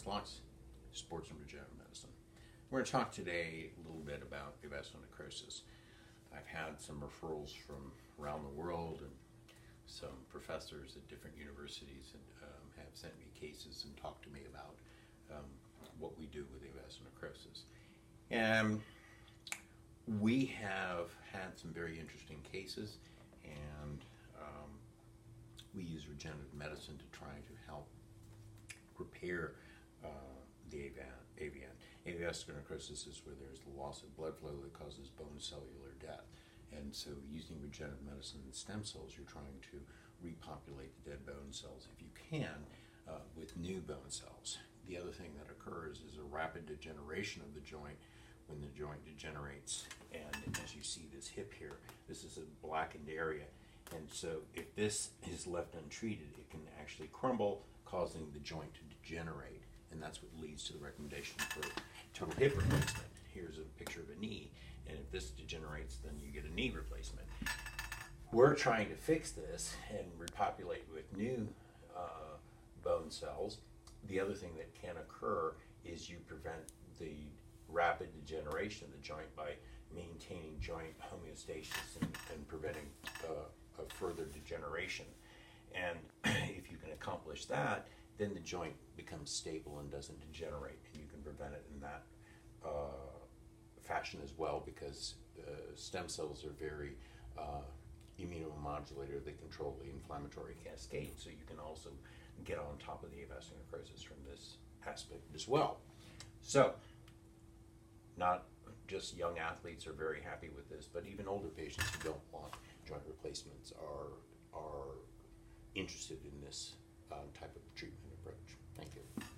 Flux, Sports and Regenerative Medicine. We're going to talk today a little bit about avascular necrosis. I've had some referrals from around the world, and some professors at different universities have sent me cases and talked to me about what we do with avascular necrosis. And we have had some very interesting cases, and we use regenerative medicine to try to help repair the AVN. Avascular necrosis is where there's the loss of blood flow that causes bone cellular death. And so using regenerative medicine and stem cells, you're trying to repopulate the dead bone cells, if you can, with new bone cells. The other thing that occurs is a rapid degeneration of the joint when the joint degenerates. And as you see this hip here, this is a blackened area. And so if this is left untreated, it can actually crumble, causing the joint to degenerate. And that's what leads to the recommendation for total hip replacement. Here's a picture of a knee. And if this degenerates, then you get a knee replacement. We're trying to fix this and repopulate with new bone cells. The other thing that can occur is you prevent the rapid degeneration of the joint by maintaining joint homeostasis and preventing a further degeneration. And if you can accomplish that, then the joint becomes stable and doesn't degenerate, and you can prevent it in that fashion as well, because stem cells are very immunomodulator. They control the inflammatory cascade, so you can also get on top of the avascular necrosis from this aspect as well. So not just young athletes are very happy with this, but even older patients who don't want joint replacements are interested in this type of treatment approach. Thank you.